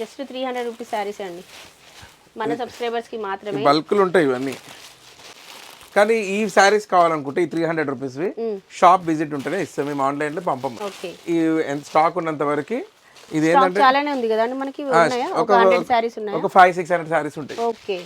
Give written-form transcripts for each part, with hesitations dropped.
Just 300 rupees saris అండి, మన సబ్స్క్రైబర్స్కి మాత్రమే. బల్క్లు ఉంటాయి ఇవన్నీ. కానీ ఈ శారీస్ కావాలనుకుంటే ఈ 300 రూపీస్వి షాప్ విజిట్ ఉంటేనే ఇస్తాం, మేము ఆన్లైన్లో పంపము. ఈ ఎంత స్టాక్ ఉన్నంత వరకు. ఇది ఏంటంటే చాలానే ఉంది కదండి మనకి, ఒక 100 శారీస్ ఉన్నాయి, ఒక 500-600 శారీస్ ఉంటాయి. ఓకే.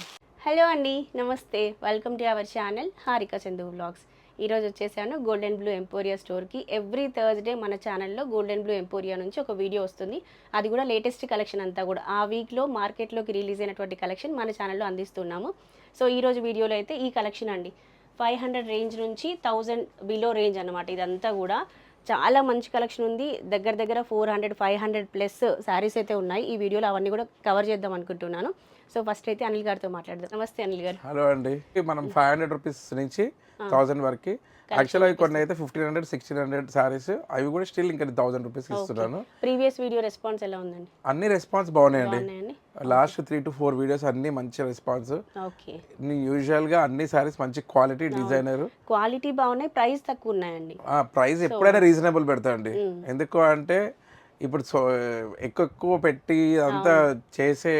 హలో అండి, నమస్తే, welcome to our channel Harika Chandu vlogs. ఈరోజు వచ్చేసాను గోల్డెన్ బ్లూ ఎంపోరియా స్టోర్కి. ఎవ్రీ థర్స్డే మన ఛానల్లో గోల్డెన్ బ్లూ ఎంపోరియా నుంచి ఒక వీడియో వస్తుంది, అది కూడా లేటెస్ట్ కలెక్షన్ అంతా కూడా ఆ వీక్లో మార్కెట్లోకి రిలీజ్ అయినటువంటి కలెక్షన్ మన ఛానల్లో అందిస్తున్నాము. సో ఈరోజు వీడియోలో అయితే ఈ కలెక్షన్ అండి, 500 రేంజ్ నుంచి 1000 బిలో రేంజ్ అనమాట. ఇదంతా కూడా చాలా మంచి కలెక్షన్ ఉంది. దగ్గర దగ్గర 400-500 ప్లస్ శారీస్ అయితే ఉన్నాయి. ఈ వీడియోలో అవన్నీ కూడా కవర్ చేద్దాం అనుకుంటున్నాను. సో ఫస్ట్ అయితే అనిల్ గారితో మాట్లాడదాం. నమస్తే అనిల్ గారు. హలో అండి. మనం 500 రూపీస్ నుంచి 1000 వరకు, యాక్చువల్గా కొన్ని అయితే 1500-1600 శారీస్, అవి కూడా స్టిల్ ఇంకా 1000 రూపీస్ ఇస్తున్నాను. ప్రీవియస్ వీడియో రెస్పాన్స్ ఎలా ఉందండి? అన్ని రెస్పాన్స్ బాగున్నాయండి. లాస్ట్ 3 to 4 వీడియోస్ అన్ని మంచి రెస్పాన్స్. యూజువల్గా అన్ని శారీస్ మంచి క్వాలిటీ, డిజైనర్ క్వాలిటీ బాగున్నాయి, ప్రైస్ తక్కువ ఉన్నాయండి. ప్రైస్ ఎప్పుడైనా రీజనబుల్ పెడతా అండి. ఎందుకు అంటే ఇప్పుడు ఎక్కువ పెట్టి అంతా చేసే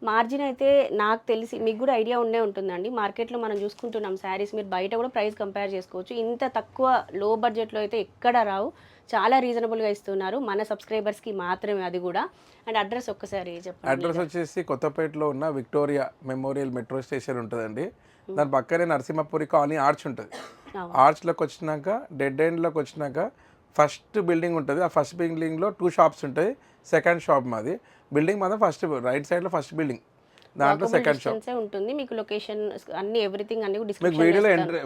మార్జిన్ అయితే నాకు తెలిసి మీకు కూడా ఐడియా ఉండే ఉంటుందండి. మార్కెట్లో మనం చూసుకుంటున్నాం శారీస్, మీరు బయట కూడా ప్రైస్ కంపేర్ చేసుకోవచ్చు. ఇంత తక్కువ లో బడ్జెట్లో అయితే ఎక్కడ రావు, చాలా రీజనబుల్గా ఇస్తున్నారు మన సబ్స్క్రైబర్స్కి మాత్రమే. అది కూడా. అండ్ అడ్రస్ ఒక్కసారి చెప్పండి. అడ్రస్ వచ్చేసి కొత్తపేటలో ఉన్న విక్టోరియా మెమోరియల్ మెట్రో స్టేషన్ ఉంటుందండి. దాని పక్కనే నరసింహపురి కాలనీ ఆర్చ్ ఉంటుంది. ఆర్చ్లోకి వచ్చినాక డెడ్ ఎండ్లోకి వచ్చినాక ఫస్ట్ బిల్డింగ్ ఉంటుంది. ఆ ఫస్ట్ బిల్డింగ్లో 2 షాప్స్ ఉంటాయి. సెకండ్ షాప్ మాది. బిల్డింగ్ మాత్రం ఫస్ట్ రైట్ సైడ్లో ఫస్ట్ బిల్డింగ్, దాంట్లో సెకండ్ షాప్ ఉంటుంది. మీకు లొకేషన్ అన్ని ఎవ్రీథింగ్ అన్ని మీకు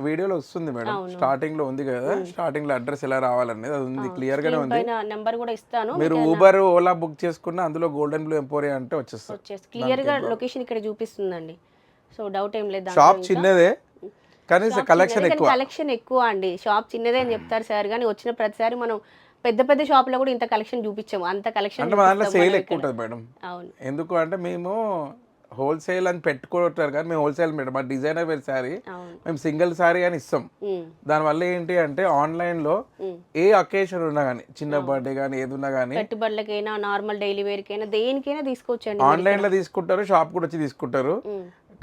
వీడియోలో వస్తుంది మేడం. స్టార్టింగ్ లో ఉంది కదా, స్టార్టింగ్ లో అడ్రస్ ఎలా రావాలనేది అది ఉంది, క్లియర్ గానే ఉంది. నెంబర్ కూడా ఇస్తాను. మీరు ఊబర్ ఓలా బుక్ చేసుకున్న అందులో గోల్డెన్ బ్లూ ఎంపోరియా అంటే వచ్చేస్తుంది, క్లియర్ గా లొకేషన్ ఇక్కడ చూపిస్తుందండి. సో డౌట్ ఏం లేదు. షాప్ చిన్నదే కానీ కలెక్షన్ ఎక్కువ అండి. షాప్ చిన్నదే అని చెప్తారు సార్, కానీ వచ్చిన ప్రతిసారి మనం పెద్ద పెద్ద షాప్ లో కూడా ఇంత కలెక్షన్ చూపించాము. అంత కలెక్షన్ సేల్ ఎక్కువ ఉంటుంది మేడం. ఎందుకు అంటే మేము హోల్సేల్ అని పెట్టుకుంటారు కానీ మేము హోల్సేల్ మేడం. మా డిజైనర్ వేర్ శారీ మేము సింగిల్ శారీ అని ఇస్తాం. దానివల్ల ఏంటి అంటే ఆన్లైన్ లో ఏ అకేషన్ ఉన్నా కానీ, చిన్న బర్త్డే కానీ ఏది ఉన్నా కానీ, పెట్టుబడులకైనా నార్మల్ డైలీ వేర్ కైనా దేనికైనా తీసుకోవచ్చండి. ఆన్లైన్ లో తీసుకుంటారు, షాప్ కూడా వచ్చి తీసుకుంటారు.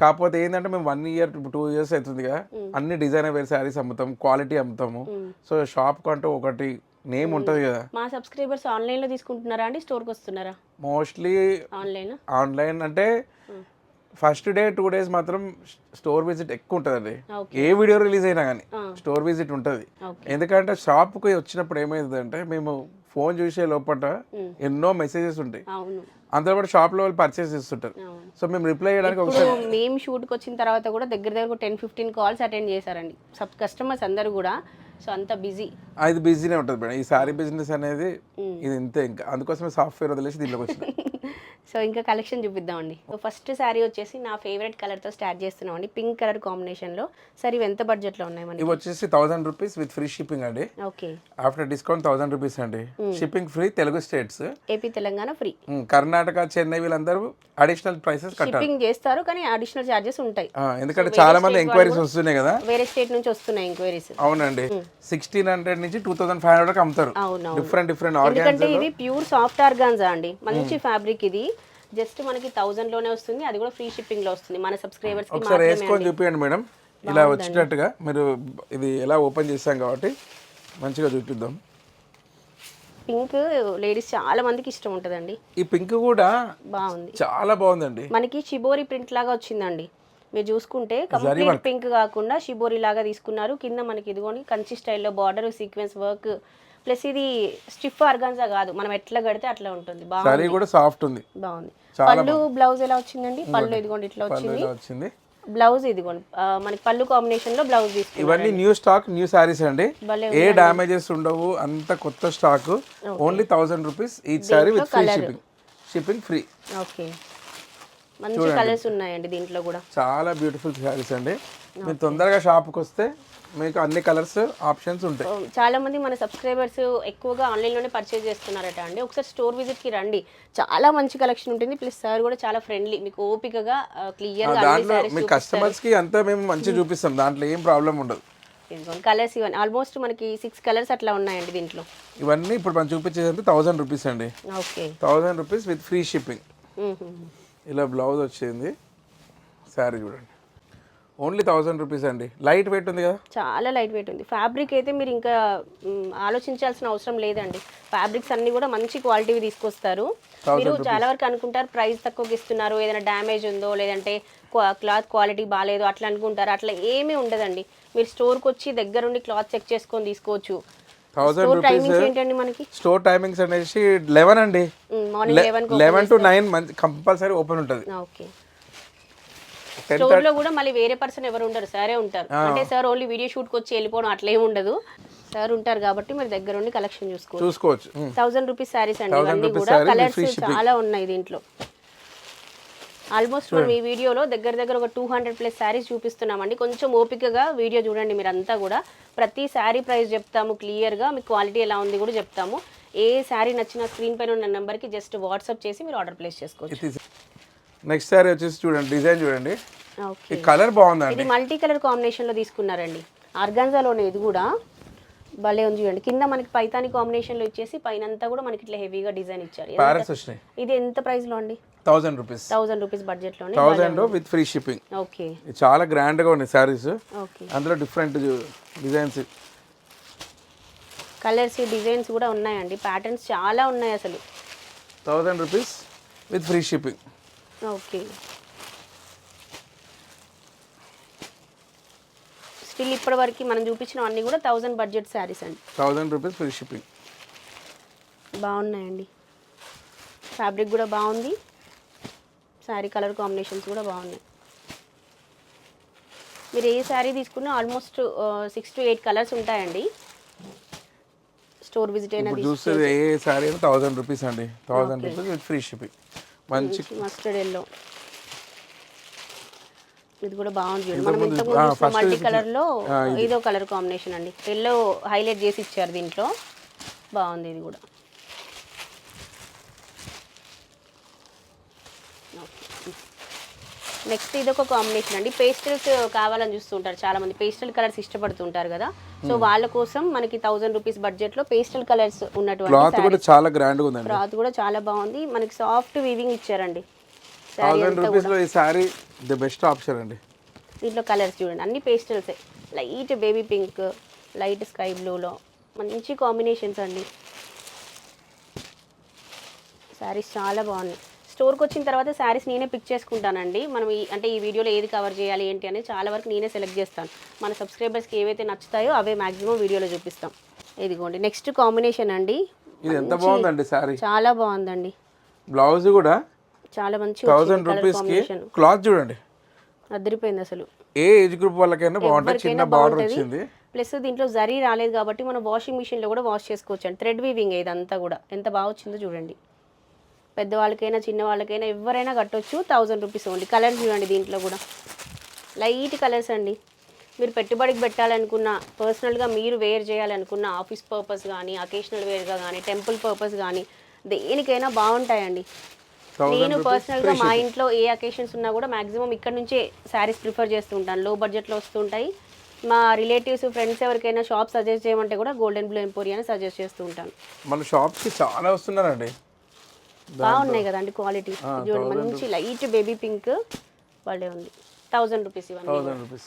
కాకపోతే ఏంటంటే మేము 1 year 2 years అవుతుంది కదా, అన్ని డిజైనర్ వేర్ శారీస్ అమ్ముతాం, క్వాలిటీ అమ్ముతాము. సో షాప్ కంటూ ఒకటి నేమ్ ఉంటుంది కదా. మా సబ్స్క్రైబర్స్ ఆన్లైన్ లో తీసుకుంటున్నారా అండి, స్టోర్ కి వస్తున్నారా? మోస్ట్లీ ఆన్లైన్ అంటే ఫస్ట్ డే 2 days మాత్రం స్టోర్ విజిట్ ఎక్కువ ఉంటుందండి. ఏ వీడియో రిలీజ్ అయినా కానీ స్టోర్ విజిట్ ఉంటుంది. ఎందుకంటే షాప్కి వచ్చినప్పుడు ఏమైందంటే మేము ఫోన్ చూసే లోపల ఎన్నో మెసేజెస్ ఉంటాయి, అందులో కూడా షాప్ లో వాళ్ళు పర్చేస్ చేస్తుంటారు. సో మేము రిప్లై చేయడానికి ఒకసారి మేము షూట్కి వచ్చిన తర్వాత కూడా దగ్గర 10-15 కాల్స్ అటెండ్ చేశారండి కస్టమర్స్ అందరూ కూడా. సో అంత బిజీ, అది బిజీనే ఉంటుంది మేడం. ఈ సారీ బిజినెస్ అనేది ఇది ఇంతే. ఇంకా అందుకోసమే సాఫ్ట్వేర్ వదిలేసి దీంట్లోకి వచ్చింది. సో ఇంకా కలెక్షన్ చూపిద్దామండి. ఫస్ట్ శారీ వచ్చేసి నా ఫేవరెట్ కలర్తో స్టార్ట్ చేస్తున్నామండి, పింక్ కలర్ కాంబినేషన్లో. సార్ ఇవి ఎంత బడ్జెట్లో ఉన్నాయి మనకి? ఇవి వచ్చేసి 1000 రూపీస్ విత్ ఫ్రీ షిప్పింగ్ అండి. ఓకే, ఆఫ్టర్ డిస్కౌంట్ 1000 రూపీస్ అండి. Shipping free, Telugu states, AP Telangana free. Karnataka, Chennai వీళ్ళందరూ అడిషనల్ ప్రైసెస్ షిప్పింగ్ చేస్తారు, కానీ అడిషనల్ చార్జెస్ ఉంటాయి. ఎందుకంటే చాలా మంది ఎంక్వైరీస్ వస్తున్నాయి కదా, వేరే స్టేట్ నుంచి వస్తున్నాయి ఎంక్వైరీస్. అవునండి. 1600 నుంచి 2500 వరకు అమ్ముతారు. డిఫరెంట్ ఎందుకంటే ఇది ప్యూర్ సాఫ్ట్ ఆర్గాన్జా అండి, మంచి ఫ్యాబ్రిక్. ఇది జస్ట్ మనకి 1000 లోనే వస్తుంది, అది కూడా ఫ్రీ షిప్పింగ్ లో వస్తుంది మన సబ్స్క్రైబర్స్ కి. ఒకసారి వేసుకొని చూపియండి మేడం, ఇలా వచ్చేటట్టుగా. మీరు ఇది ఎలా ఓపెన్ చేస్తాం కాబట్టి మంచిగా చూపిద్దాం. పింక్ లేడీస్ చాలా మందికి ఇష్టం ఉంటుందండి. ఈ పింక్ కూడా బాగుంది, చాలా బాగుందండి. మనకి షిబోరి ప్రింట్ లాగా వచ్చిందండి. మీరు చూసుకుంటే కంప్లీట్ పింక్ కాకుండా షిబోరి లాగా తీసుకున్నారు. కింద మనకి ఇదిగోని కంచి స్టైల్లో బార్డర్, సీక్వెన్స్ వర్క్, ప్లస్ ఇది స్టిఫ్ ఆర్గాన్జా కాదు, మనం ఎట్లా కడితే అట్లా ఉంటుంది. బాగుంది, కూడా సాఫ్ట్ ఉంది, బాగుంది. పళ్ళు బ్లౌజ్ ఎలా వచ్చిందండి? పళ్ళు ఇదిగోండి ఇట్లా వచ్చింది. బ్లౌజ్ ఇదిగోండి మనకి పళ్ళు కాంబినేషన్ లో బ్లౌజ్ తీసుకున్నాం. ఇవన్నీ న్యూ స్టాక్, న్యూ సారీస్ అండి. ఏ డామేజెస్ ఉండవు, అంత కొత్త stock. Only 1000 rupees each sorry with free shipping. Shipping free. Okay, మంచి కలర్స్ ఉన్నాయండి దీంట్లో కూడా. చాలా బ్యూటిఫుల్ సారీస్ అండి. మీరు తొందరగా షాప్కి వస్తే మీకు అన్ని కలర్స్ ఆప్షన్స్ ఉంటాయి. చాలా మంది మన సబ్స్క్రైబర్స్ ఎక్కువగా ఆన్లైన్లోనే పర్చేజ్ చేస్తున్నారట అండి. ఒకసారి స్టోర్ విజిట్కి రండి, చాలా మంచి కలెక్షన్ ఉంటుంది. ప్లస్ సార్ కూడా చాలా ఫ్రెండ్లీ, మీకు ఓపికగా క్లియర్గా దాంట్లో మీ కస్టమర్స్కి అంతా మేము మంచిగా చూపిస్తాం, దాంట్లో ఏం ప్రాబ్లం ఉండదు. కలర్స్ ఇవన్నీ ఆల్మోస్ట్ మనకి 6 కలర్స్ అట్లా ఉన్నాయండి దీంట్లో. ఇవన్నీ ఇప్పుడు మనం చూపించేది 1000 రూపీస్ అండి. Okay, 1000 rupees with free shipping. ఇలా బ్లౌజ్ వచ్చింది. శారీ చూడండి, ఓన్లీ 1000 రూపీస్ అండి. లైట్ వెయిట్ ఉంది కదా, చాలా లైట్ వెయిట్ ఉంది. ఫ్యాబ్రిక్ అయితే మీరు ఇంకా ఆలోచించాల్సిన అవసరం లేదండి. ఫ్యాబ్రిక్స్ అన్ని కూడా మంచి క్వాలిటీవి తీసుకొస్తారు. మీరు చాలా వరకు అనుకుంటారు ప్రైస్ తక్కువకి ఇస్తున్నారు, ఏదైనా డ్యామేజ్ ఉందో లేదంటే క్లాత్ క్వాలిటీ బాగాలేదు అట్లా అనుకుంటారు. అట్లా ఏమీ ఉండదండి. మీరు స్టోర్కి వచ్చి దగ్గరుండి క్లాత్ చెక్ చేసుకొని తీసుకోవచ్చు. 1000 రూపీస్. టైమింగ్స్ ఏంటండి మనకి? స్టోర్ టైమింగ్స్ అనేసి 11 అండి. మార్నింగ్ 11 to 9 కంపల్సరీ ఓపెన్ ఉంటుంది. ఓకే. స్టోర్ లో కూడా మళ్ళీ వేరే పర్సన్ ఎవరు ఉండరు, సారే ఉంటారు. అంటే సార్ ఓన్లీ వీడియో షూట్ కి వచ్చి వెళ్ళిపోవడం అట్లా ఏమి ఉండదు. సార్ ఉంటారు కాబట్టి మీరు దగ్గర ఉండి కలెక్షన్ చూసుకోవచ్చు. 1000 రూపీస్ శారీస్ అండి. ఇవన్నీ కూడా కలర్స్ చాలా ఉన్నాయి దీంట్లో. ఆల్మోస్ట్ మనం ఈ వీడియోలో దగ్గర ఒక 200+ శారీస్ చూపిస్తున్నామండి. కొంచెం ఓపికగా వీడియో చూడండి మీరంతా కూడా. ప్రతి శారీ ప్రైస్ చెప్తాము క్లియర్గా, మీ క్వాలిటీ ఎలా ఉంది కూడా చెప్తాము. ఏ శారీ నచ్చినా స్క్రీన్ పైన ఉన్న నెంబర్కి జస్ట్ వాట్సాప్ చేసి మీరు ఆర్డర్ ప్లేస్ చేసుకోవచ్చు. నెక్స్ట్ శారీ వచ్చేసి చూడండి, డిజైన్ చూడండి, ఈ కలర్ బాగుందండి. ఇది మల్టీ కలర్ కాంబినేషన్ లో తీసుకున్నారండి. ఆర్గాన్జాలోనే ఇది కూడా భలే ఉంది చూడండి. కింద మనకి పైతాని కాంబినేషన్ లో ఇచ్చేసి పైన అంతా కూడా మనకి ఇట్లా హెవీగా డిజైన్ ఇచ్చారు. ఇది ఎంత ప్రైస్ లో అండి? 1000 రూపీస్. 1000 రూపీస్ బడ్జెట్ లోనే, 1000 విత్ ఫ్రీ షిప్పింగ్. ఓకే. చాలా గ్రాండ్ గా ఉన్నాయి సారీస్. ఓకే. అందులో డిఫరెంట్ డిజైన్స్, కలర్స్, డిజైన్స్ కూడా ఉన్నాయండి. ప్యాటర్న్స్ చాలా ఉన్నాయి అసలు. 1000 rupees with free shipping. Okay. Still ఇప్పటి వరకు మనం చూపించిన అన్ని కూడా 1000 బడ్జెట్ శారీస్ అండి. 1000 రూపీస్ ఫ్రీ షిప్పింగ్. బాగున్నాయండి. ఫ్యాబ్రిక్ కూడా బాగుంది, శారీ కలర్ కాంబినేషన్స్ కూడా బాగున్నాయి. మీరు ఏ శారీ తీసుకున్నా ఆల్మోస్ట్ 6 to 8 కలర్స్ ఉంటాయండి. స్టోర్ విజిట్ అయినా చూస్తే ఏ శారీ 1000 రూపీస్ అండి. 1000 రూపీస్ విత్ ఫ్రీ షిప్పింగ్. మంచి మస్టర్డ్ ఎల్లో, ఇది కూడా బాగుంది. మనం ఇంతకుముందు మల్టీ కలర్ లో ఇదో కలర్ కాంబినేషన్ అండి. ఎల్లో హైలైట్ చేసి ఇచ్చారు దీంట్లో, బాగుంది ఇది కూడా. నెక్స్ట్ ఇదొక కాంబినేషన్ అండి. పేస్టల్స్ కావాలని చూస్తుంటారు చాలా మంది, పేస్టల్ కలర్స్ ఇష్టపడుతుంటారు కదా. సో వాళ్ళ కోసం మనకి 1000 రూపీస్ బడ్జెట్ లో పేస్టల్ కలర్స్ ఉన్నటువంటి క్లాత్ కూడా చాలా గ్రాండ్ గా ఉందండి. క్లాత్ కూడా చాలా బాగుంది. మనకి సాఫ్ట్ వీవింగ్ ఇచ్చారండి. 1000 రూపీస్ లో ఈ సారీ ది బెస్ట్ ఆప్షన్ అండి. దీంట్లో కలర్స్ చూడండి, అన్ని పేస్టల్సే. Light baby pink, light sky బ్లూలో మంచి కాంబినేషన్స్ అండి. శారీస్ చాలా బాగున్నాయి. స్టోర్కి వచ్చిన తర్వాత శారీస్ నేనే పిక్ చేసుకుంటానండి. మనం అంటే ఈ వీడియోలో ఏది కవర్ చేయాలి ఏంటి అనేది చాలా వరకు నేనే సెలెక్ట్ చేస్తాను. మన సబ్స్క్రైబర్స్కి ఏవైతే నచ్చుతాయో అవే మ్యాక్సిమం వీడియోలో చూపిస్తాం. ఇదిగోండి నెక్స్ట్ కాంబినేషన్ అండి. ఇది ఎంత బాగుందండి శారీ, చాలా బాగుందండి. బ్లౌజ్ కూడా చాలా మంచి 1000 రూపీస్ కి క్లాత్ చూడండి, అదిరిపోయింది అసలు. ఏ ఏజ్ గ్రూప్ వాళ్ళకైనా బాగుంటుంది. చిన్న బార్డర్ వచ్చింది, ప్లస్ దీంట్లో జరీ రాలేదు కాబట్టి మనం వాషింగ్ మిషన్లో కూడా వాష్ చేసుకోవచ్చు అండి. థ్రెడ్ వీవింగ్ ఇదంతా కూడా ఎంత బాగా వచ్చిందో చూడండి. పెద్దవాళ్ళకైనా చిన్న వాళ్ళకైనా ఎవరైనా కట్టొచ్చు. 1000 రూపీస్ ఓన్లీ. కలర్స్ చూడండి, దీంట్లో కూడా లైట్ కలర్స్ అండి. మీరు పెట్టుబడికి పెట్టాలనుకున్న, పర్సనల్గా మీరు వేర్ చేయాలనుకున్న, ఆఫీస్ పర్పస్ కానీ, అకేషనల్ వేర్గా కానీ, టెంపుల్ పర్పస్ కానీ దేనికైనా బాగుంటాయండి. నేను పర్సనల్గా మా ఇంట్లో ఏ అకేషన్స్ ఉన్నా కూడా మ్యాక్సిమం ఇక్కడ నుంచే శారీస్ ప్రిఫర్ చేస్తూ ఉంటాను. లో బడ్జెట్లో వస్తుంటాయి. మా రిలేటివ్స్, ఫ్రెండ్స్ ఎవరికైనా షాప్ సజెస్ట్ చేయమంటే కూడా గోల్డెన్ బ్లూ ఎంపోరియా అని సజెస్ట్ చేస్తూ ఉంటాను. మన షాప్కి చాలా వస్తున్నారండి, బాగున్నాయి కదండి క్వాలిటీ. చూడండి మంచి లైట్ బేబీ పింక్ వాళ్ళే ఉంది. 1000 రూపీస్ ఇవన్నీ.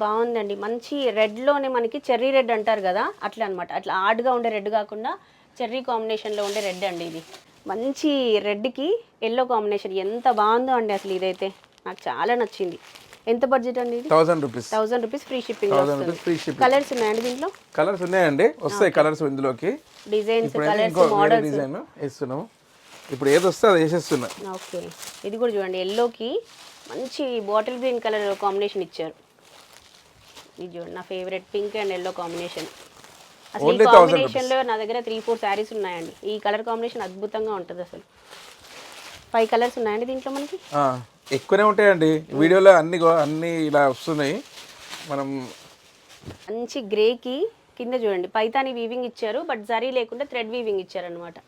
బాగుందండి. మంచి రెడ్లోనే మనకి చెర్రీ రెడ్ అంటారు కదా, అట్లా అనమాట. అట్లా ఆడ్గా ఉండే రెడ్ కాకుండా చెర్రీ కాంబినేషన్లో ఉండే రెడ్ అండి ఇది. మంచి రెడ్కి ఎల్లో కాంబినేషన్ ఎంత బాగుందో అండి అసలు. ఇదైతే నాకు చాలా నచ్చింది. ఎంత బడ్జెట్ అండి ఇది? 1000 rupees. 1000 rupees free shipping. Colours ఉన్నాయండి దీంట్లో? కలర్స్ ఉన్నాయండి, వస్తాయి కలర్స్ ఇందులోకి. డిజైన్స్, కలర్స్, మోడల్స్ డిజైన్ వేస్తున్నాము. ఇప్పుడు ఏది వస్తే అది వేసేస్తున్నా. ఓకే. ఇది కూడా చూడండి, ఎల్లోకి మంచి బాటిల్ గ్రీన్ కలర్ కాంబినేషన్ ఇచ్చారు. ఇది చూడండి నా favourite pink and yellow combination. అసలు ఈ కాంబినేషన్లో నా దగ్గర 3-4 శారీస్ ఉన్నాయండి. ఈ కలర్ కాంబినేషన్ అద్భుతంగా ఉంటుంది అసలు. 5 కలర్స్ ఉన్నాయండి దీంట్లో మనకి. ఎక్కువనే ఉంటాయండి వీడియోలో, అన్ని ఇలా వస్తున్నాయి. మనం మంచి గ్రేకి కింద చూడండి పైతాని వీవింగ్ ఇచ్చారు, బట్ జరీ లేకుండా థ్రెడ్ వీవింగ్ ఇచ్చారనమాట.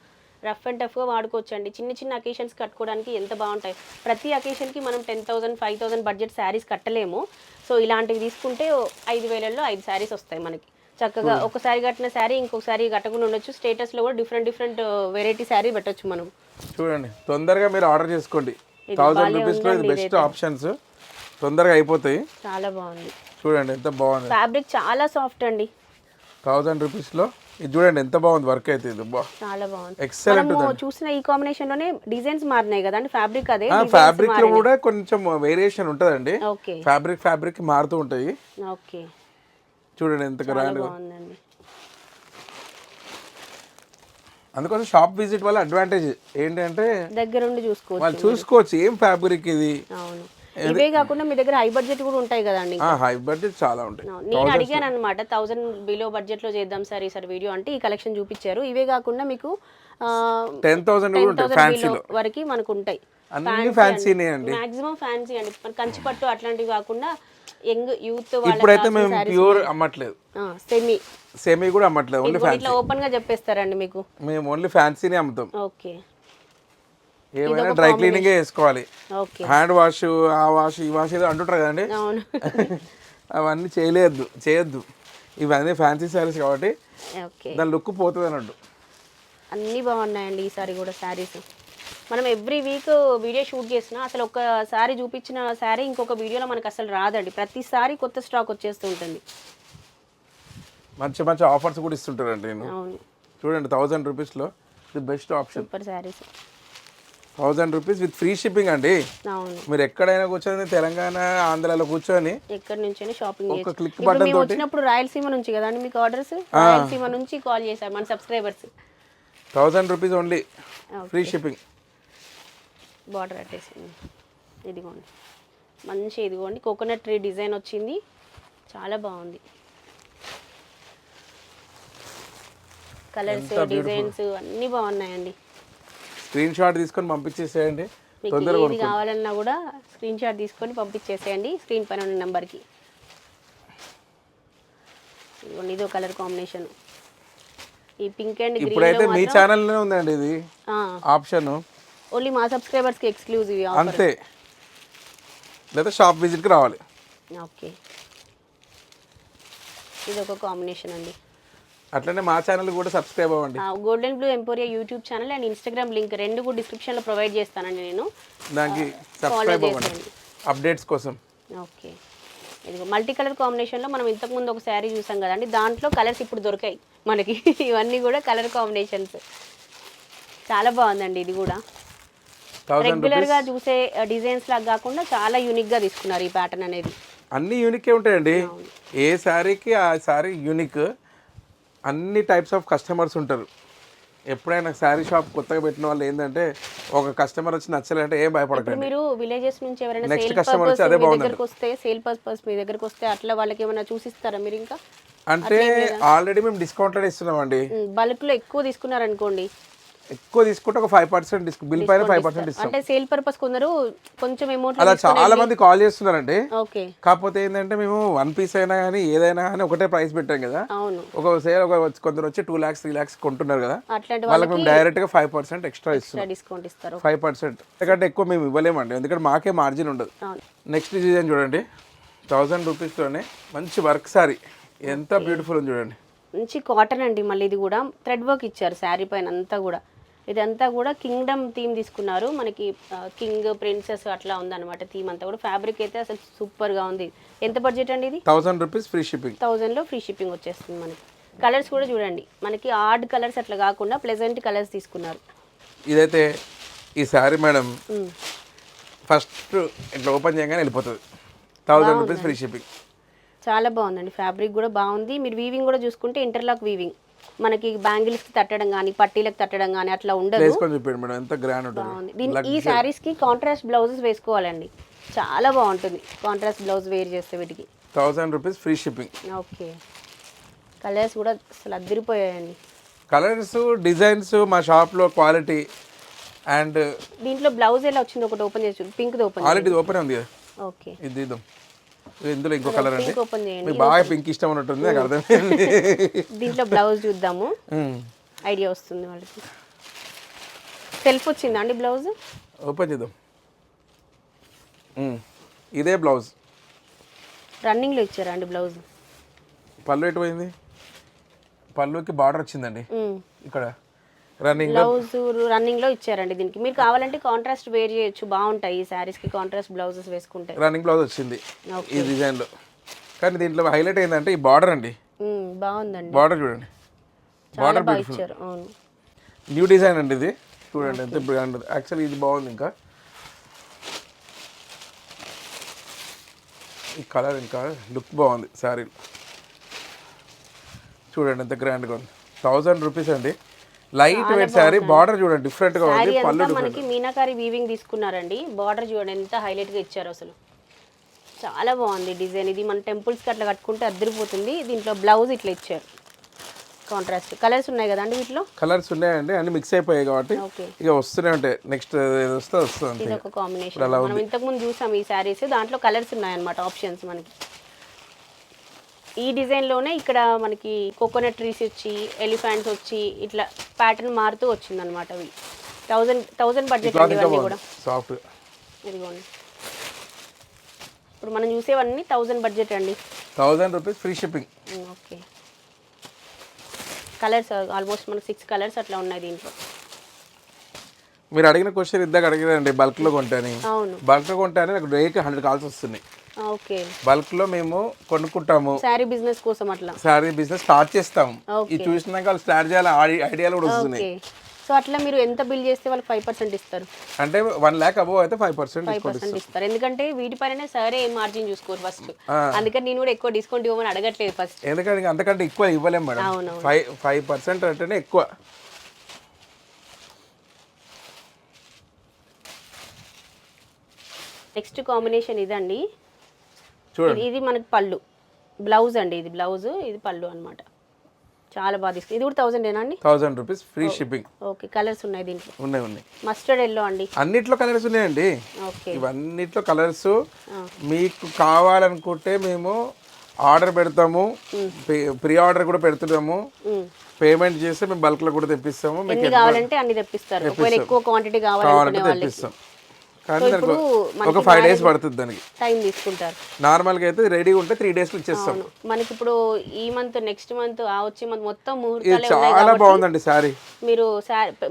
రఫ్ అండ్ టఫ్గా వాడుకోవచ్చు అండి. చిన్న చిన్న అకేషన్స్ కట్టుకోవడానికి ఎంత బాగుంటాయి. ప్రతి అకేషన్కి మనం 10,000, 5,000 బడ్జెట్ శారీస్ కట్టలేము. సో ఇలాంటివి తీసుకుంటే 5000లో 5 శారీస్ వస్తాయి మనకి. చక్కగా ఒకసారి కట్టిన శారీ ఇంకొకసారి కట్టకుండా ఉండొచ్చు. స్టేటస్లో కూడా డిఫరెంట్ డిఫరెంట్ వెరైటీ శారీ పెట్టొచ్చు మనం. చూడండి తొందరగా మీరు ఆర్డర్ చేసుకోండి. 1000 రూపీస్లో ఇది బెస్ట్ ఆప్షన్స్, తొందరగా అయిపోతాయి. చాలా బాగుంది చూడండి ఎంత బాగుంది. ఫ్యాబ్రిక్ చాలా సాఫ్ట్ అండి. 1000 రూపీస్లో ఇది చూడండి ఎంత బాగుంది వర్క్ అయితే. ఇది చాలా బాగుంది. ఎక్సలెంట్. మనము చూసిన ఈ కాంబినేషన్ లోనే డిజైన్స్ మారినాయి కదండి. ఫ్యాబ్రిక్ అదే, ఫ్యాబ్రిక్ లో కూడా కొంచెం వేరియేషన్ ఉంటుందండి. ఓకే, ఫ్యాబ్రిక్ మారుతూ ఉంటాయి. ఓకే చూడండి ఎంత గ్రాండ్ బాగుందండి. అందుకోసం షాప్ విజిట్ వల్ల అడ్వాంటేజ్ ఏంటంటే దగ్గరుండి చూసుకోవచ్చు, వాళ్ళు చూసుకోవచ్చు ఏం ఫ్యాబ్రిక్ ఇది. అవును. ఇవే కాకుండా మీ దగ్గర హై బడ్జెట్ కూడా ఉంటాయి కదండి. హై బడ్జెట్ చాలా ఉంటాయి. నేను అడిగాను అనమాట 1000 బిలో బడ్జెట్ లో చేద్దాం సార్ ఈసారి వీడియో అంటే ఈ కలెక్షన్ చూపించారు. ఇవే కాకుండా మీకు 10,000 వరకు మనకు ఉంటాయి. అన్ని ఫ్యాన్సీనే అండి, మాక్సిమం ఫ్యాన్సీ అండి. కంచిపట్టు అట్లాంటివి కాకుండా యంగ్ యూత్ ఇప్పుడైతే మేము ప్యూర్ అమ్మట్లేదు, సెమీ కూడా అమ్మట్లేదు, ఓన్లీ ఫ్యాన్సీ. ఇట్లా ఓపెన్ గా చెప్పేస్తారండి మీకు. మేము ఓన్లీ ఫ్యాన్సీనే అమ్ముతాం. ఓకే, ఏమైనా డ్రై క్లీనింగ్ చేసుకోవాలి. ఓకే, హ్యాండ్ వాష్ ఆ వాష్ ఈ వాష్ ఏదో అంటుంటారు కదండి, అవును. అవన్నీ చేయొద్దు. ఇవన్నీ ఫ్యాన్సీ శారీస్ కాబట్టి దాని లుక్ పోతుంది అన్నట్టు. అన్నీ బాగున్నాయండి ఈసారి కూడా శారీస్. మనం ఎవ్రీ వీక్ వీడియో షూట్ చేసినా అసలు ఒక శారీ చూపించిన శారీ ఇంకొక వీడియోలో మనకు అసలు రాదండి. ప్రతిసారి కొత్త స్టాక్ వచ్చేస్తూ ఉంటుంది. మంచి మంచి ఆఫర్స్ కూడా ఇస్తుంటారండి నేను. అవును, చూడండి 1000 రూపీస్లో the best option. Super saris. 1000 rupees with free shipping అండి. అవును, మీరు ఎక్కడైనా కూర్చొని తెలంగాణ ఆంధ్రాలో కూర్చొని ఎక్కడి నుంచైనా షాపింగ్ ఒక క్లిక్ ఇప్పుడు బటన్ మేము తోటి వచ్చినప్పుడు రాయలసీమ నుంచి కదండి మీకు ఆర్డర్స్. రాయలసీమ నుంచి కాల్ చేశారు మన subscribers. 1000 rupees only free shipping. Border అట్టేసింది. ఇదిగోండి మంచి, ఇదిగోండి కోకోనట్ ట్రీ డిజైన్ వచ్చింది, చాలా బాగుంది. కలర్స్ డిజైన్స్ అన్నీ బాగున్నాయండి. స్క్రీన్ షాట్ తీసుకొని పంపించేసేయండి. మీకు ఏది కావాలన్నా కూడా స్క్రీన్ షాట్ తీసుకొని పంపించేసేయండి స్క్రీన్ పైన ఉన్న నెంబర్కి. ఇదిగోండి ఇదో కలర్ కాంబినేషన్. ఈ పింక్ అండ్ గ్రీన్ ఇప్పుడైతే మీ ఛానల్లోనే ఉందండి ఇది ఆప్షన్. ఓన్లీ మా సబ్స్క్రైబర్స్కి ఎక్స్క్లూజివ్ అంతే, లేదా షాప్ విజిట్కి రావాలి. ఓకే, ఇది ఒక కాంబినేషన్ అండి. అట్లనే మా ఛానల్ కూడా సబ్స్క్రైబ్ అవ్వండి. Golden blue emporia YouTube channel and Instagram link రెండు కూడా డిస్క్రిప్షన్లో ప్రొవైడ్ చేస్తానండి నేను. దానికి సబ్స్క్రైబ్ అవ్వండి అప్డేట్స్ కోసం. ఓకే, ఇదిగో మల్టీ కలర్ కాంబినేషన్లో మనం ఇంతకుముందు ఒక శారీ చూసాం కదండి, దాంట్లో కలర్స్ ఇప్పుడు దొరికాయి మనకి. ఇవన్నీ కూడా కలర్ కాంబినేషన్స్ చాలా బాగుందండి. ఇది కూడా రెగ్యులర్గా చూసే డిజైన్స్ లాగా కాకుండా చాలా యూనిక్గా తీసుకున్నారు ఈ ప్యాటర్న్ అనేది. అన్ని యూనికే ఉంటాయండి, ఏ శారీకి ఆ శారీ యూనిక్. అన్ని టైప్స్ ఆఫ్ కస్టమర్స్ ఉంటారు. ఎప్పుడైనా శారీ షాప్ కొత్తగా పెట్టిన వాళ్ళు ఏంటంటే ఒక కస్టమర్ వచ్చి నచ్చలేదంటే ఏం భయపడకండి. మీరు విలేజెస్ నుంచి ఎవరైనా నెక్స్ట్ కస్టమర్ వచ్చి అదే బాగుంది సేల్ పర్పస్ మీ దగ్గరకు వస్తే అట్లా వాళ్ళకి ఏమైనా చూసిస్తారా మీరు? ఇంకా అంటే ఆల్రెడీ మేము డిస్కౌంట్లో ఇస్తున్నామండి. బల్క్లో ఎక్కువ తీసుకున్నారనుకోండి, ఎక్కువ తీసుకుంటే ఒక 5% డిస్కౌంట్, బిల్ పైన 5% ఇస్తాం. అంటే సేల్ పర్పస్ కొందరు కొంచెం అమౌంట్ అలా చాలా మంది కాల్ చేస్తున్నారండి. ఓకే, కాకపోతే ఏంటంటే మేము 1 పీస్ అయినా కానీ ఏదైనా కానీ ఒకటే ప్రైస్ పెట్టాం కదా. అవును, కొందరు వచ్చి 2 lakhs 3 lakhs కొంటున్నారు కదా, అట్లాంటి వాళ్ళకి మేము డైరెక్ట్గా 5% ఎక్స్ట్రా ఇస్తున్నాం. డిస్కౌంట్ ఇస్తారు 5%. ఎందుకంటే ఎక్కువ మేము ఇవ్వలేమండి, ఎందుకంటే మాకే మార్జిన్ ఉండదు. నెక్స్ట్ డిజైన్ చూడండి 1000 రూపీస్లోనే మంచి వర్క్ సారీ, ఎంత బ్యూటిఫుల్ ఉంది చూడండి. మంచి కాటన్ అండి. మళ్ళీ ఇది కూడా థ్రెడ్ వర్క్ ఇచ్చారు శారీ పైన అంతా కూడా. ఇదంతా కూడా కింగ్డమ్ థీమ్ తీసుకున్నారు. మనకి కింగ్ ప్రిన్సెస్ అట్లా ఉందన్నమాట థీమ్ అంతా కూడా. ఫ్యాబ్రిక్ అయితే అసలు సూపర్గా ఉంది. ఎంత బడ్జెట్ అండి ఇది? 1000 రూపీస్ ఫ్రీ షిప్పింగ్. 1000లో ఫ్రీ షిప్పింగ్ వచ్చేస్తుంది మనకి. కలర్స్ కూడా చూడండి మనకి ఆర్డ్ కలర్స్ అట్లా కాకుండా ప్లెజెంట్ కలర్స్ తీసుకున్నారు. ఇదైతే ఈ శారీ మేడం ఫస్ట్ ఇట్లా ఓపెన్ చేయగానే వెళ్ళిపోతుంది. 1000 రూపీస్ ఫ్రీ షిప్పింగ్. చాలా బాగుందండి. ఫ్యాబ్రిక్ కూడా బాగుంది. మీరు వీవింగ్ కూడా చూసుకుంటే ఇంటర్లాక్ వీవింగ్, మనకి బ్యాంగిల్స్ కి తట్టడం కానీ పట్టీలకు తట్టడం కానీ అట్లా ఉండదు. ఈ శారీస్ కి కాంట్రాస్ట్ బ్లౌజెస్ వేసుకోవాలండి, చాలా బాగుంటుంది కాంట్రాస్ట్ బ్లౌజ్ వేర్ చేస్తే వీటికి. 1000 rupees free shipping. Okay, colours కూడా అసలు అదిరిపోయాయండి. కలర్స్ డిజైన్స్ మా షాప్లో క్వాలిటీ. అండ్ దీంట్లో బ్లౌజ్ ఎలా వచ్చింది ఒకటి ఓపెన్ చేసి, పింక్ ఓపెన్ ఆల్రెడీ ఓపెన్ ఉంది కదా. ఓకే, ఇది తీద్దాం. ఇందులో ఇంకో కలర్ అండి, ఓపెన్ చేయండి. మీకు బాగా పింక్ ఇష్టం ఉన్నట్టుంది, నాకు అర్థమైంది. దీంట్లో బ్లౌజ్ చూద్దాము, ఐడియా వస్తుంది వాళ్ళకి. సెల్ఫ్ వచ్చిందా అండి బ్లౌజ్? ఓపెన్ చేద్దాం. ఇదే బ్లౌజ్ రన్నింగ్లో ఇచ్చారా అండి బ్లౌజ్? పళ్ళు ఎటు పోయింది? పళ్ళుకి బార్డర్ వచ్చిందండి ఇక్కడ రన్నింగ్ బ్లౌజ్ రన్నింగ్ లో ఇచ్చారండి దీనికి. మీరు కావాలంటే కాంట్రాస్ట్ వేర్ చేయొచ్చు, బాగుంటాయి ఈ శారీస్ కి కాంట్రాస్ట్ బ్లౌజెస్ వేసుకుంటే. రన్నింగ్ బ్లౌజ్ వచ్చింది ఈ డిజైన్ లో. కానీ దీంట్లో హైలైట్ ఏంటంటే ఈ బార్డర్ అండి. బాగుందండి బార్డర్ చూడండి, బార్డర్ బ్యూటిఫుల్. అవును, న్యూ డిజైన్ అండి ఇది. చూడండి ఎంత బ్రాండ్. యాక్చువల్లీ ఇది బాగుంది. ఇంకా ఈ కలర్ ఇంకా లుక్ బాగుంది శారీ. చూడండి ఎంత గ్రాండ్గా ఉంది. 1000 రూపీస్ అండి. Light weight sari. బార్డర్ చూడండి డిఫరెంట్ గా ఉంది. పళ్ళు మనకి మీనాకారి వీవింగ్ తీసుకున్నారండి. బార్డర్ చూడండి ఎంత హైలైట్ గా ఇచ్చారు అసలు. చాలా బాగుంది డిజైన్. ఇది మన టెంపుల్స్ కి అట్లా కట్టుకుంటే అద్దరిపోతుంది. దీంట్లో బ్లౌజ్ ఇట్లా ఇచ్చారు కాంట్రాస్ట్. కలర్స్ ఉన్నాయి కదండి వీటిలో? కలర్స్ ఉన్నాయండి, అన్ని మిక్స్ అయిపోయాయి కాబట్టి ఇక వస్తూనే ఉంటాయి. నెక్స్ట్ ఏది వస్తే వస్తుంది. ఇది ఒక కాంబినేషన్. మనం ఇంతకు ముందు చూసాం ఈ శారీస్. దాంట్లో కలర్స్ ఉన్నాయన్నమాట, ఆప్షన్స్ మనకి. ఈ డిజైన్లోనే ఇక్కడ మనకి కోకోనట్ ట్రీస్ వచ్చి, ఎలిఫెంట్స్ వచ్చి, ఇట్లా ప్యాటర్న్ మారుతూ వచ్చిందనమాట. అవి 1000 బడ్జెట్ అండి ఇవన్నీ కూడా. సాఫ్ట్. ఇదిగోండి, ఇప్పుడు మనం చూసేవన్నీ 1000 బడ్జెట్ అండి. 1000 rupees free shipping. Okay. Colours almost మనకి 6 కలర్స్ అట్లా ఉన్నాయి దీంట్లో. మీరు అడిగిన క్వశ్చన్ ఇందాక అడిగారండి, బల్క్లో కొంటాని. అవును, బల్క్లో కొంటానే నాకు డేకి 100 కాల్స్ వస్తున్నాయి. ఓకే. బల్క్లో మేము కొనుక్కుంటాము, శారీ బిజినెస్ కోసం అట్లా. శారీ బిజినెస్ స్టార్ట్ చేస్తాము. ఇది చూసినాక వాళ్ళు స్టార్ట్ చేయాలి ఐడియాలు కూడా వస్తున్నాయి. సో అట్లా మీరు ఎంత బిల్ చేస్తే వాళ్ళకి 5% ఇస్తారు? అంటే 1 lakh అబోవ్ అయితే 5% ఇస్తారు. ఎందుకంటే వీటిపైన సరే మార్జిన్ చూసుకోరు ఫస్ట్. అందుకని నేను కూడా ఎక్కువ డిస్కౌంట్ ఇవ్వమని అడగట్లేదు ఫస్ట్. ఎందుకంటే అంతకంటే ఎక్కువ ఇవ్వలేము మేడం. 5% అంటేనే ఎక్కువ. నెక్స్ట్ కాంబినేషన్ ఇదండి. చూడండి, ఇది మనకి పళ్ళు, బ్లౌజ్ అండి. ఇది బ్లౌజ్, ఇది పళ్ళు అన్నమాట. చాలా బాగా తీసుకుంది. ఇది కూడా 1000 అండి. 1000 rupees free shipping. Okay. Colours ఉన్నాయి దీంట్లో? ఉన్నాయి. మస్టర్డ్ ఎల్లో అండి. అన్నిట్లో కలర్స్ ఉన్నాయండి. ఓకే. ఇవన్నిట్లో కలర్స్. మీకు కావాలనుకుంటే మేము ఆర్డర్ పెడతాము, ప్రీ ఆర్డర్ కూడా పెడుతున్నాము. పేమెంట్ చేస్తే మేము బల్క్ లో కూడా తెప్పిస్తాము. మీకు కావాలంటే అన్ని తెప్పిస్తారు. ఒకవేళ ఎక్కువ క్వాంటిటీ కావాలంటే తెప్పిస్తాం. కానీ దానికి ఒక 5 days పడుతుంది, దానికి టైం తీసుకుంటారు. నార్మల్గా అయితే రెడీగా ఉంటే 3 days ఇచ్చేస్తాం. మనకి ఇప్పుడు ఈ మంత్, నెక్స్ట్ మంత్, వచ్చే మంత్ మొత్తం ముహూర్తాలే ఉన్నాయి. చాలా బాగుందండి సారీ. మీరు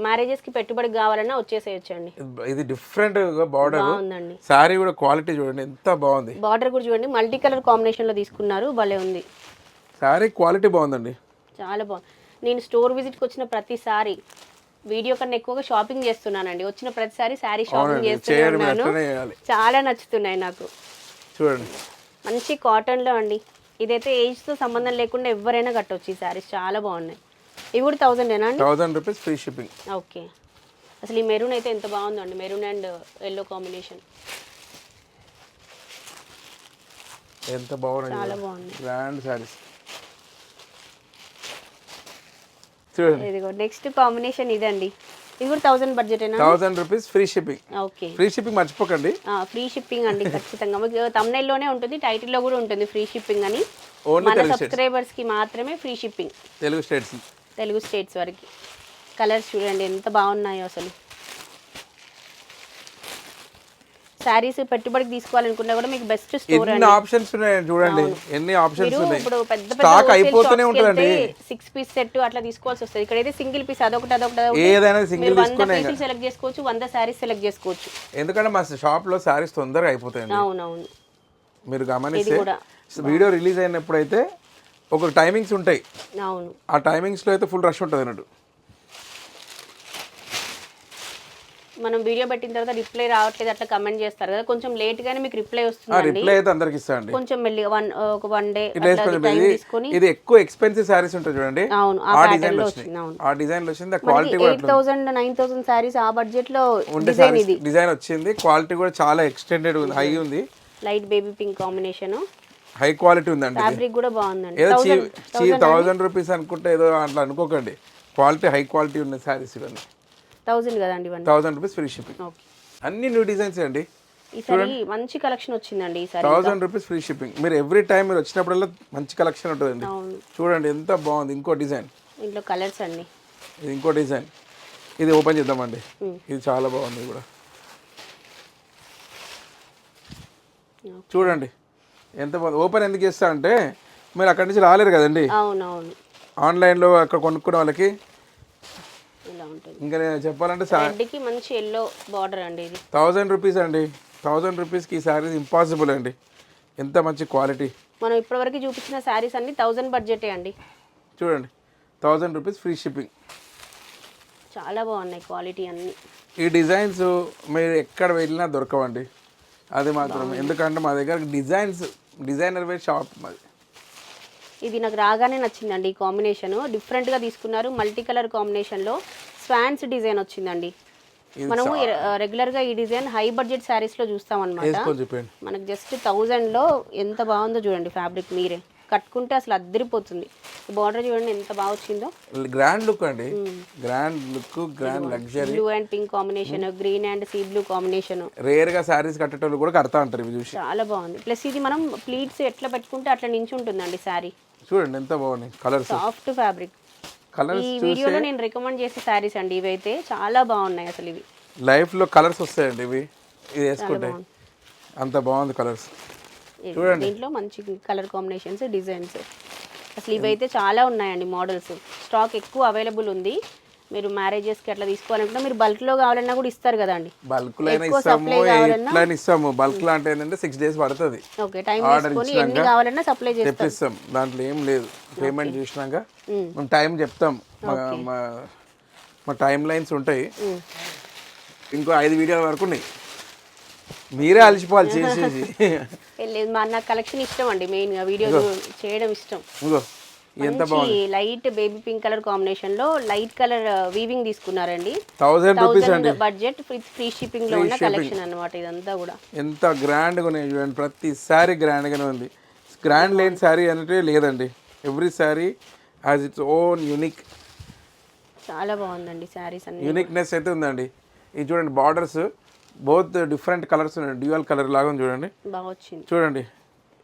మ్యారేజెస్ కి పెట్టుబడికి కావాలన్నా వచ్చేసేయచ్చండి. ఇది డిఫరెంట్ గా బార్డర్ బాగుందండి. సారీ కూడా క్వాలిటీ చూడండి ఎంత బాగుంది. బార్డర్ కూడా చూడండి, మల్టీ కలర్ కాంబినేషన్ లో తీసుకున్నారు. భలే ఉంది. సారీ క్వాలిటీ బాగుందండి, చాలా బాగుంది. నేను స్టోర్ విజిట్ కి వచ్చిన ప్రతిసారి వీడియో కన్నా ఎక్కువగా షాపింగ్ చేస్తున్నానండి. వచ్చిన ప్రతిసారి శారీ షాపింగ్ చేస్తున్నాను. చాలా నచ్చుతున్నాయి నాకు. చూడండి, మంచి కాటన్ లో అండి. ఇదైతే ఏజ్ తో సంబంధం లేకుండా ఎవరైనా కట్టవచ్చు ఈ శారీస్. చాలా బాగున్నాయి. ఇవి కూడా 1000 అండి. 1000 రూపీస్ ఫ్రీ షిప్పింగ్. ఓకే. అసలు ఈ మెరూన్ అయితే ఎంత బాగుందండి. మెరూన్ అండ్ ఎల్లో కాంబినేషన్ ఎంత బాగుంది. చాలా బాగుంది. గ్రాండ్ శారీస్. చూడండి, ఇదిగో నెక్స్ట్ కాంబినేషన్ ఇదండి. ఇది కూడా 1000 బడ్జెట్ అయినా. 1000 rupees free shipping. Okay. Free shipping మర్చిపోకండి. ఫ్రీ షిప్పింగ్ అండి ఖచ్చితంగా. మీకు thumbnail లోనే ఉంటుంది, టైటిల్ లో కూడా ఉంటుంది ఫ్రీ షిప్పింగ్ అని. మన సబ్స్క్రైబర్స్ కి మాత్రమే ఫ్రీ షిప్పింగ్. తెలుగు స్టేట్స్ వరకు. కలర్స్ చూడండి ఎంత బాగున్నాయో అసలు. సారీస్ పెట్టుబడికి తీసుకోవాలనుకున్నా కూడా మీకు బెస్ట్ స్టోర్ అండి. ఎన్ని ఆప్షన్స్ ఉన్నాయి చూడండి, ఎన్ని ఆప్షన్స్ ఉన్నాయి. ఇప్పుడు పెద్ద పెద్ద స్టాక్ అయిపోతూనే ఉంటదండి. 6 పీస్ సెట్ అట్లా తీసుకోవాల్సి వస్తుంది. ఇక్కడైతే సింగిల్ పీస్ అదొకటి ఏదైనా సింగిల్ తీసుకునే 100 పీసులు సెలెక్ట్ చేసుకోవచ్చు, 100 సారీస్ సెలెక్ట్ చేసుకోవచ్చు. ఎందుకంటే మా షాప్ లో సారీస్ తొందరగా అయిపోతాయండి. అవునవును. మీరు గమనిస్తే వీడియో రిలీజ్ అయినప్పుడు అయితే ఒక టైమింగ్స్ ఉంటాయి. అవును. ఆ టైమింగ్స్ లో అయితే ఫుల్ రష్ ఉంటుంది అన్నట్టు. మనం వీడియో పెట్టిన తర్వాత రిప్లై రావట్లేదు అట్లా కమెంట్ చేస్తారు కదా, కొంచెం లేట్ గానే మీకు రిప్లై వస్తుంది. రిప్లై అయితే అందరికి ఇస్తాండి. కొంచెం మెల్లిగా ఒక 1 డే తీసుకొని. ఇది ఎక్కువ ఎక్స్పెన్సివ్ సారీస్ ఉంటుంది చూడండి. అవును, ఆ డిజైన్ లో వచ్చింది. అవును, ఆ డిజైన్ లో వచ్చింది. క్వాలిటీ కూడా 8000 9000 సారీస్ ఆ బడ్జెట్ లో డిజైన్ ఇది డిజైన్ వచ్చింది. క్వాలిటీ కూడా చాలా ఎక్స్టెండెడ్ ఉంది, హై ఉంది. Light baby pink combination, high quality ఉందండి. ఫ్యాబ్రిక్ కూడా బాగుందండి. ఏదో 1000 రూపీస్ అనుకుంటే ఏదో అట్లా అనుకోకండి. క్వాలిటీ హై క్వాలిటీ ఉన్న సారీస్ ఇవన్నీ 1000 కదండి. 1000 రూపీస్ ఫ్రీ షిప్పింగ్. అన్ని న్యూ డిజైన్స్ అండి. ఈసారి మంచి కలెక్షన్ వచ్చిందండి. ఈసారి 1000 రూపీస్ ఫ్రీ షిప్పింగ్. మీరు ఎవ్రీ టైం మీరు వచ్చినప్పుడల్లా మంచి కలెక్షన్ ఉంటుందండి. చూడండి ఎంత బాగుంది. ఇంకో డిజైన్, ఇంట్లో కలర్స్ అండి. ఇది ఇంకో డిజైన్. ఇది ఓపెన్ చేద్దామండి. ఇది చాలా బాగుంది కూడా. చూడండి ఎంత బాగుంది. ఓపెన్ ఎందుకు చేస్తా అంటే మీరు అక్కడి నుంచి రాలేరు కదండి. అవునవును. ఆన్లైన్లో అక్కడ కొనుక్కునే వాళ్ళకి ఇలా ఉంటుంది. ఇంకా నేను చెప్పాలంటే రెడ్కి మంచి ఎల్లో బార్డర్ అండి ఇది. 1000 రూపీస్ అండి. 1000 రూపీస్కి ఈ శారీస్ ఇంపాసిబుల్ అండి. ఎంత మంచి క్వాలిటీ. మనం ఇప్పటివరకు చూపించిన శారీస్ అన్ని 1000 బడ్జెటే అండి. చూడండి 1000 రూపీస్ ఫ్రీ షిప్పింగ్. చాలా బాగున్నాయి క్వాలిటీ అన్నీ. ఈ డిజైన్స్ మీరు ఎక్కడ వెళ్ళినా దొరకవండి, అది మాత్రం. ఎందుకంటే మా దగ్గర డిజైనర్ వేర్ షాప్ మాది. ఇది నాకు రాగానే నచ్చిందండి ఈ కాంబినేషన్. డిఫరెంట్గా తీసుకున్నారు, మల్టీ కలర్ కాంబినేషన్లో స్వాన్స్ డిజైన్ వచ్చిందండి. మనము రెగ్యులర్గా ఈ డిజైన్ హై బడ్జెట్ శారీస్లో చూస్తాం అనమాట. మనకు జస్ట్ 1000లో ఎంత బాగుందో చూడండి. ఫ్యాబ్రిక్ మీరే కట్టుకుంటే అసలు అద్దరిపోతుంది. బార్డర్ చూడండి ఎంత బాగా వచ్చిందో. గ్రాండ్ లుక్ అండి, grand look, grand luxury. Blue and pink combination, green and sea blue combination. Rare గా సారీస్ కట్టేటోళ్ళు కూడా కడతా అంటారు ఇవి చూసి. చాలా బాగుంది. ప్లస్ ఇది మనం ప్లీట్స్ ఎట్లా పెట్టుకుంటే అట్లా నించి ఉంటుందండి శారీ. చూడండి ఎంత బాగున్నాయి కలర్స్, సాఫ్ట్ ఫ్యాబ్రిక్. కలర్స్. ఈ వీడియోలో నేను రికమెండ్ చేసే శారీస్ అండి ఇవైతే. చాలా బాగున్నాయి అసలు. ఇవి లైఫ్ లో కలర్స్ వస్తాయండి ఇవి, ఇది వేసుకుంటే అంత బాగుంది కలర్స్. చూడండి దీంట్లో మంచి కలర్ కాంబినేషన్స్, డిజైన్స్. అసలు ఇవైతే చాలా ఉన్నాయండి మోడల్స్. స్టాక్ ఎక్కువ అవైలబుల్ ఉంది. మీరు మ్యారేజెస్కి అట్లా తీసుకోవాలనుకుంటే మీరు బల్క్లో కావాలన్నా కూడా ఇస్తారు కదండి. బల్క్లో అయినా ఇస్తాము. బల్క్లో అంటే ఏంటంటే 6 days పడుతుంది. ఓకే, టైం తీసుకొని ఎన్ని కావాలన్నా సప్లై తెప్పిస్తాం. దాంట్లో ఏం లేదు. పేమెంట్ చూసినాక మేము టైం చెప్తాం. మా టైం లైన్స్ ఉంటాయి. ఇంకో 5 వీడియోల వరకు ఉన్నాయి. మీరే అలసిపోవాలి చేసేసి. మా నాకు కలెక్షన్ ఇష్టం అండి. మెయిన్గా వీడియో చేయడం ఇష్టం. ఎంత బాగుంది. Light baby pink colour combination లో లైట్ కలర్ వీవింగ్ తీసుకున్నారండి. 1000 రూపీస్ అండి బడ్జెట్, ఫ్రీ షిప్పింగ్ లో ఉన్న కలెక్షన్ అన్నమాట ఇదంతా కూడా. ఎంత గ్రాండ్ గా ఉన్నాయి చూడండి. ప్రతి సారీ గ్రాండ్ గానే ఉంది. గ్రాండ్ లేని సారీ అంటే లేదండి. Every sorry has its own unique. చాలా బాగుందండి సారీస్ అన్ని. యూనిక్నెస్ అయితే ఉందండి. ఇది చూడండి బార్డర్స్ బోత్ డిఫరెంట్ కలర్స్ ఉన్నాయి. డ్యూయల్ కలర్ లాగా ఉంది చూడండి. బాగా వచ్చింది చూడండి.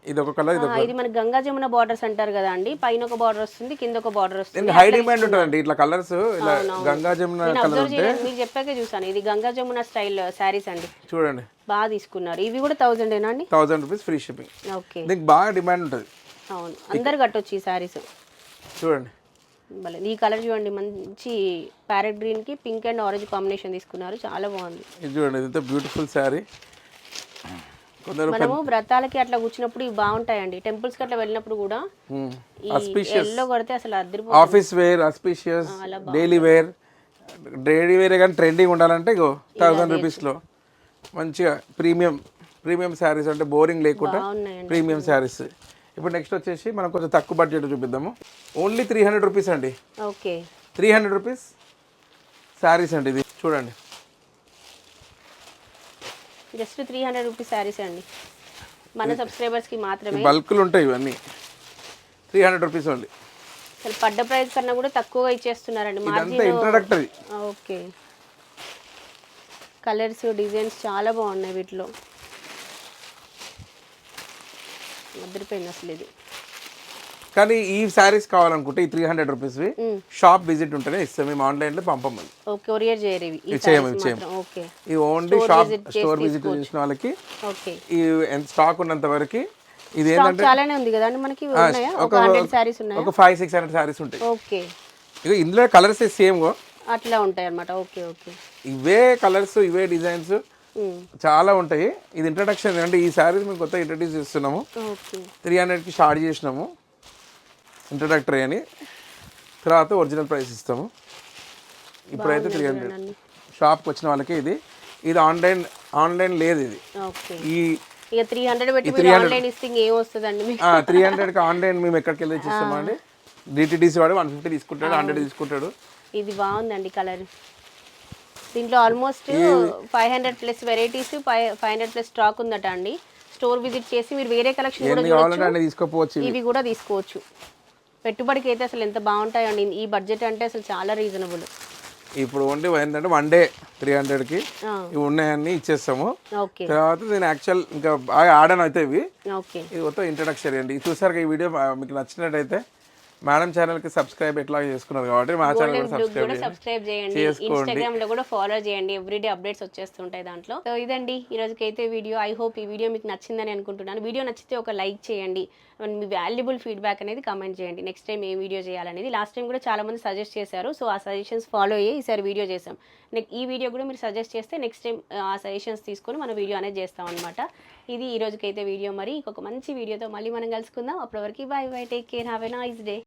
ఇది ఒక కలర్, ఇది మన గంగా జమున బార్డర్స్ అంటారు కదా అండి. పైన ఒక బార్డర్ వస్తుంది, కింద ఒక బార్డర్ వస్తుంది. హై డిమాండ్ ఉంటుందండి ఇట్లా కలర్స్. ఇలా గంగా జమున కలర్ ఉంటే మీరు చెప్పాకే చూసాను. ఇది గంగా జమున స్టైల్ శారీస్ అండి. చూడండి బాగా తీసుకున్నారు. ఇవి కూడా 1000 ఏనా అండి? 1000 రూపీస్ ఫ్రీ షిప్పింగ్. ఓకే, దీనికి బాగా డిమాండ్ ఉంటుంది. అవును, అందరు కట్టొచ్చు ఈ శారీస్. చూడండి భలే. ఈ కలర్ చూడండి, మంచి ప్యారెట్ గ్రీన్ కి పింక్ అండ్ ఆరెంజ్ కాంబినేషన్ తీసుకున్నారు. చాలా బాగుంది. ఇది చూడండి ఎంత బ్యూటిఫుల్ శారీ. మనము వ్రతాలకి అట్లా కూర్చున్నప్పుడు ఇవి బాగుంటాయండి. టెంపుల్స్ కి అట్లా వెళ్ళినప్పుడు కూడా ఎల్లో కొడితే అసలు అద్దరిపోతుంది. Office wear, auspicious, daily wear. Daily wear కానీ ట్రెండింగ్ ఉండాలంటే ఇగో 1000 రూపీస్లో మంచిగా ప్రీమియం శారీస్, అంటే బోరింగ్ లేకుండా ప్రీమియం శారీస్. ఇప్పుడు నెక్స్ట్ వచ్చేసి మనం కొంచెం తక్కువ బడ్జెట్ చూపిద్దాము. ఓన్లీ 300 రూపీస్ అండి. ఓకే, 300 రూపీస్ శారీస్ అండి. ఇది చూడండి జస్ట్ 300 రూపీస్ శారీస్ అండి. మన సబ్స్క్రైబర్స్కి మాత్రమే. బల్క్లు ఉంటాయి ఇవన్నీ. 300 రూపీస్ ఓన్లీ. అసలు పడ్డ ప్రైస్ కన్నా కూడా తక్కువగా ఇచ్చేస్తున్నారండి. ఇంట్రడక్టరీ. ఓకే, కలర్స్, డిజైన్స్ చాలా బాగున్నాయి వీటిలో. అదిరిపోయింది అసలు ఇది. కానీ ఈ శారీస్ కావాలనుకుంటే ఈ 300 రూపీస్వి షాప్ విజిట్ ఉంటేనే ఇస్తాం. మేము ఆన్లైన్లో పంపమని. ఓకే, కొరియర్ చేయరు ఇవి. ఓకే, ఈ ఓన్లీ షాప్ స్టోర్ విజిట్ చేసిన వాళ్ళకి ఓకే. ఈ స్టాక్ ఉన్నంత వరకు. ఇది ఏంటంటే చాలానే ఉంది కదండి మనకి. ఒక 100 శారీస్ ఉన్నాయి, ఒక 500-600 శారీస్ ఉంటాయి. ఓకే, ఇక ఇందులో కలర్స్ సేమ్ అట్లా ఉంటాయి అన్నమాట. ఓకే ఓకే, ఇవే కలర్స్, ఇవే డిజైన్స్ చాలా ఉంటాయి. ఇది ఇంట్రడక్షన్ అంటే ఈ శారీస్ మేము కొత్తగా ఇంట్రడ్యూస్ చేస్తున్నాము. 300కి స్టార్ట్ చేసినాము ఇంట్రడక్టరీ అని. తర్వాత ఒరిజినల్ ప్రైస్ ఇస్తాము. ఇప్పుడైతే 300. షాప్కి వచ్చిన వాళ్ళకి ఇది ఆన్లైన్ లేదు. ఇది ఈ 300 పెట్టి ఆన్లైన్ ఇస్తింగ్ ఏం వస్తుందండి? 300కి ఆన్లైన్ మేము ఎక్కడికి వెళ్ళి ఇస్తామండి. డిటిడిసి వాడు 150 తీసుకుంటాడు, 100 తీసుకుంటాడు. ఇది బాగుందండి కలర్. దీంట్లో ఆల్మోస్ట్ 500+ వెరైటీస్, 500+ స్టాక్ ఉందట అండి. స్టోర్ విజిట్ చేసి మీరు వేరే కలెక్షన్ కూడా తీసుకోవచ్చు. ఇవి కూడా తీసుకోవచ్చు. పెట్టుబడికి అయితే అసలు ఎంత బాగుంటాయండి. ఈ బడ్జెట్ అంటే అసలు చాలా రీజనబుల్. ఇప్పుడు ఓన్లీ ఏంటంటే 1 డే 300కి ఇవి ఉన్నాయన్నీ ఇచ్చేస్తాము. తర్వాత నేను యాక్చువల్ ఇంకా బాగా ఆడన్ అయితే ఇవి. ఇది మొత్తం ఇంట్రడక్షన్ అండి. చూసారు ఈ వీడియో మీకు నచ్చినట్టయితే మేడం ఛానల్కి సబ్స్క్రైబ్ ఎట్లా చేసుకున్నారు కాబట్టి మా ఛానల్ గోల్డెన్ కూడా బ్లూ కూడా సబ్స్క్రైబ్ చేయండి, ఇన్స్టాగ్రామ్ లో కూడా ఫాలో చేయండి, ఎవ్రీడే అప్డేట్స్ వచ్చేస్తుంటాయి దాంట్లో. సో ఇదండి ఈ రోజుకైతే వీడియో. ఐ హోప్ ఈ వీడియో మీకు నచ్చిందని అనుకుంటున్నాను. వీడియో నచ్చితే ఒక లైక్ చేయండి, మీ వాల్యుబుల్ ఫీడ్బ్యాక్ అనేది కమెంట్ చేయండి. నెక్స్ట్ టైం ఏ వీడియో చేయాలనేది. లాస్ట్ టైం కూడా చాలా మంది సజెస్ట్ చేశారు, సో ఆ సజెషన్స్ ఫాలో అయ్యి ఈసారి వీడియో చేసాం. ఈ వీడియో కూడా మీరు సజెస్ట్ చేస్తే నెక్స్ట్ టైం ఆ సజెషన్స్ తీసుకొని మనం వీడియో అనేది చేస్తాం అనమాట. ఇది ఈ రోజుకైతే వీడియో. మరి ఇంకొక మంచి వీడియోతో మళ్ళీ మనం కలుసుకుందాం. అప్పటి వరకు bye bye, take care, have a nice day.